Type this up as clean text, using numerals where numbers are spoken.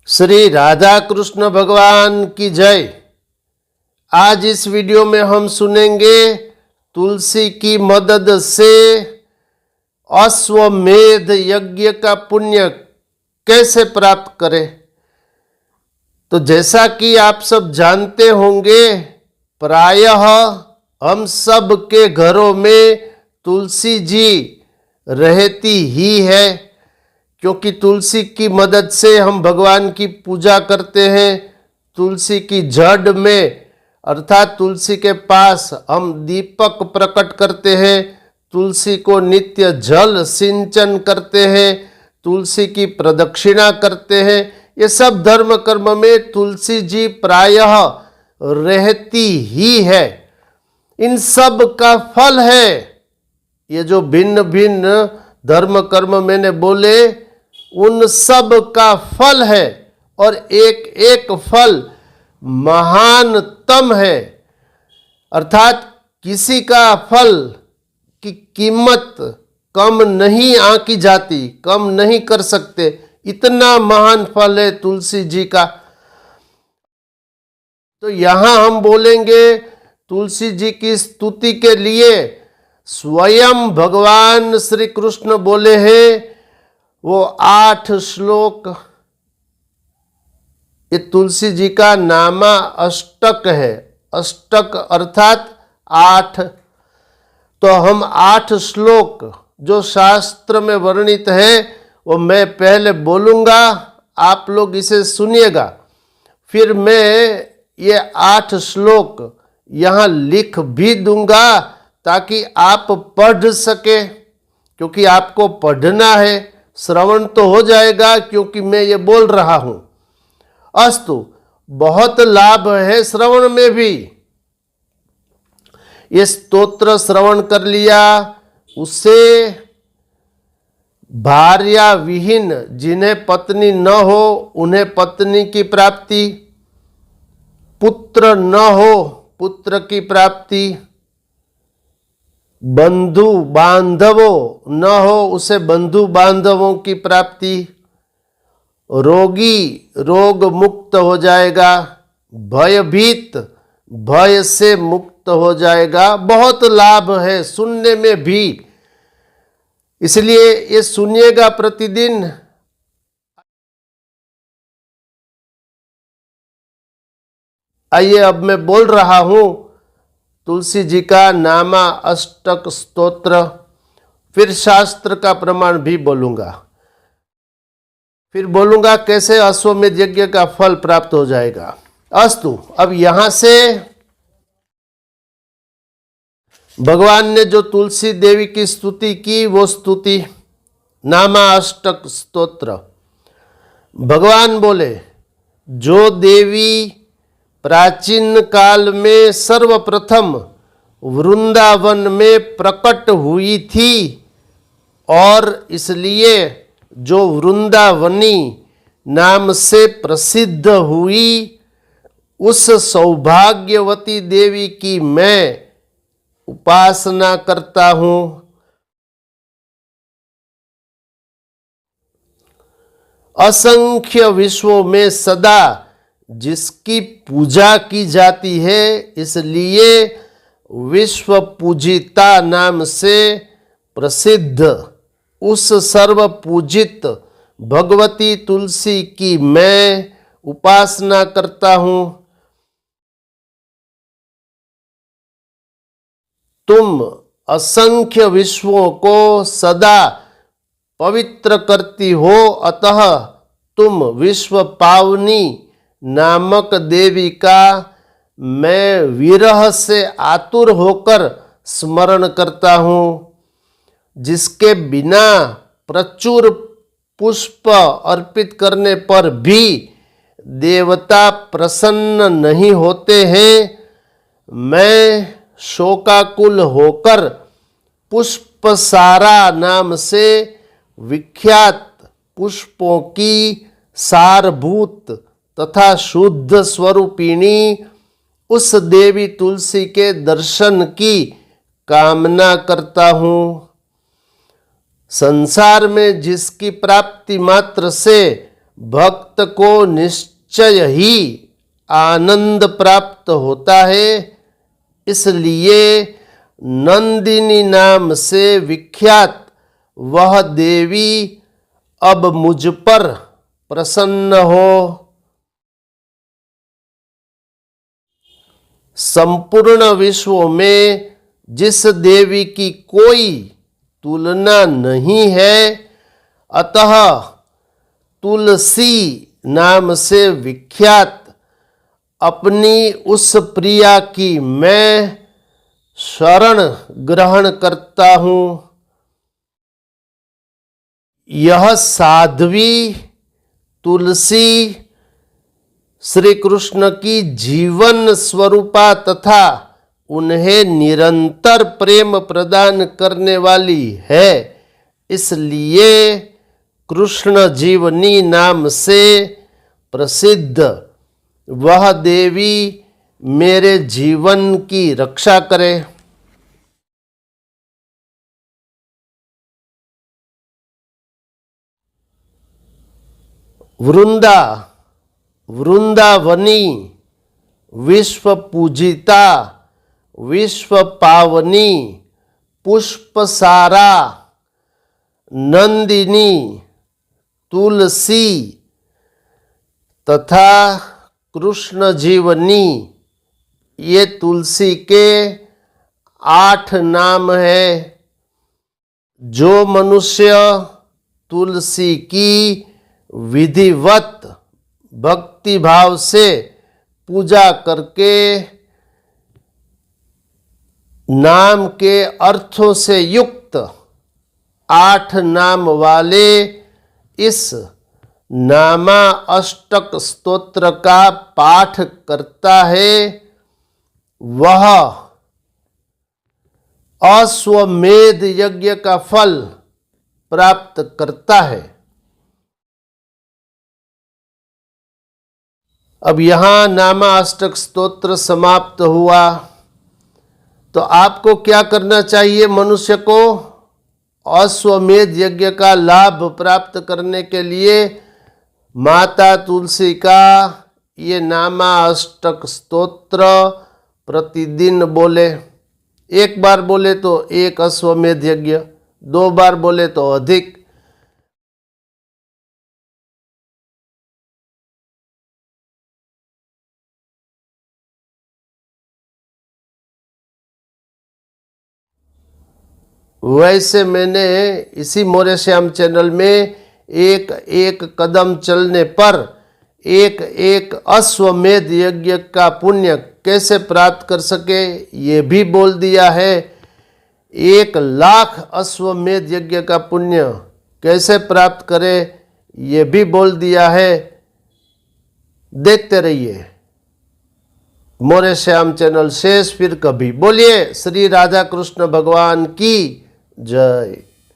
श्री राधा कृष्ण भगवान की जय। आज इस वीडियो में हम सुनेंगे तुलसी की मदद से अश्वमेध यज्ञ का पुण्य कैसे प्राप्त करें। तो जैसा कि आप सब जानते होंगे, प्रायः हम सब के घरों में तुलसी जी रहती ही है, क्योंकि तुलसी की मदद से हम भगवान की पूजा करते हैं। तुलसी की जड़ में अर्थात तुलसी के पास हम दीपक प्रकट करते हैं, तुलसी को नित्य जल सिंचन करते हैं, तुलसी की प्रदक्षिणा करते हैं। ये सब धर्म कर्म में तुलसी जी प्रायः रहती ही है। इन सब का फल है ये जो भिन्न भिन्न धर्म कर्म मैंने बोले, उन सब का फल है और एक एक फल महानतम है। अर्थात किसी का फल की कीमत कम नहीं आंकी जाती, कम नहीं कर सकते, इतना महान फल है तुलसी जी का। तो यहां हम बोलेंगे तुलसी जी की स्तुति के लिए स्वयं भगवान श्री कृष्ण बोले हैं, वो 8 श्लोक। ये तुलसी जी का नामा अष्टक है। अष्टक अर्थात 8। तो हम 8 श्लोक जो शास्त्र में वर्णित है वो मैं पहले बोलूँगा, आप लोग इसे सुनिएगा। फिर मैं ये 8 श्लोक यहाँ लिख भी दूंगा ताकि आप पढ़ सके, क्योंकि आपको पढ़ना है। श्रवण तो हो जाएगा क्योंकि मैं ये बोल रहा हूँ। अस्तु, बहुत लाभ है श्रवण में भी। ये स्तोत्र श्रवण कर लिया, उससे भार्या विहीन जिन्हें पत्नी न हो उन्हें पत्नी की प्राप्ति, पुत्र न हो पुत्र की प्राप्ति, बंधु बांधवों न हो उसे बंधु बांधवों की प्राप्ति, रोगी रोग मुक्त हो जाएगा, भयभीत भय से मुक्त हो जाएगा। बहुत लाभ है सुनने में भी, इसलिए ये सुनिएगा प्रतिदिन। आइए अब मैं बोल रहा हूं तुलसी जी का नामा अष्टक स्तोत्र, फिर शास्त्र का प्रमाण भी बोलूंगा, फिर बोलूंगा कैसे अश्वमेध यज्ञ का फल प्राप्त हो जाएगा। अस्तु, अब यहां से भगवान ने जो तुलसी देवी की स्तुति की वो स्तुति नामा अष्टक स्तोत्र। भगवान बोले, जो देवी प्राचीन काल में सर्वप्रथम वृंदावन में प्रकट हुई थी और इसलिए जो वृंदावनी नाम से प्रसिद्ध हुई, उस सौभाग्यवती देवी की मैं उपासना करता हूँ। असंख्य विश्वों में सदा जिसकी पूजा की जाती है, इसलिए विश्व पूजिता नाम से प्रसिद्ध उस सर्व पूजित भगवती तुलसी की मैं उपासना करता हूँ। तुम असंख्य विश्वों को सदा पवित्र करती हो, अतः तुम विश्व पावनी नामक देवी का मैं विरह से आतुर होकर स्मरण करता हूँ। जिसके बिना प्रचुर पुष्प अर्पित करने पर भी देवता प्रसन्न नहीं होते हैं, मैं शोकाकुल होकर पुष्पसारा नाम से विख्यात पुष्पों की सारभूत तथा शुद्ध स्वरूपिणी उस देवी तुलसी के दर्शन की कामना करता हूँ। संसार में जिसकी प्राप्ति मात्र से भक्त को निश्चय ही आनंद प्राप्त होता है। इसलिए नंदिनी नाम से विख्यात वह देवी अब मुझ पर प्रसन्न हो। संपूर्ण विश्व में जिस देवी की कोई तुलना नहीं है, अतः तुलसी नाम से विख्यात अपनी उस प्रिया की मैं शरण ग्रहण करता हूँ। यह साध्वी तुलसी श्री कृष्ण की जीवन स्वरूपा तथा उन्हें निरंतर प्रेम प्रदान करने वाली है। इसलिए कृष्ण जीवनी नाम से प्रसिद्ध वह देवी मेरे जीवन की रक्षा करे। वृंदावनी विश्व पूजिता विश्व पावनी पुष्पसारा नंदिनी तुलसी तथा कृष्ण जीवनी, ये तुलसी के 8 नाम है। जो मनुष्य तुलसी की विधिवत भक्ति भाव से पूजा करके नाम के अर्थों से युक्त 8 नाम वाले इस नामा अष्टक स्तोत्र का पाठ करता है, वह अश्वमेध यज्ञ का फल प्राप्त करता है। अब यहाँ नामा अष्टक स्तोत्र समाप्त हुआ, तो आपको क्या करना चाहिए? मनुष्य को अश्वमेध यज्ञ का लाभ प्राप्त करने के लिए माता तुलसी का ये नामा अष्टक स्तोत्र प्रतिदिन बोले। एक बार बोले तो 1 अश्वमेध यज्ञ, 2 बार बोले तो अधिक। वैसे मैंने इसी मोरे श्याम चैनल में एक एक कदम चलने पर एक एक अश्वमेध यज्ञ का पुण्य कैसे प्राप्त कर सके ये भी बोल दिया है। 1,00,000 अश्वमेध यज्ञ का पुण्य कैसे प्राप्त करे ये भी बोल दिया है। देखते रहिए मोरे श्याम चैनल शेष फिर कभी। बोलिए श्री राधा कृष्ण भगवान की जय।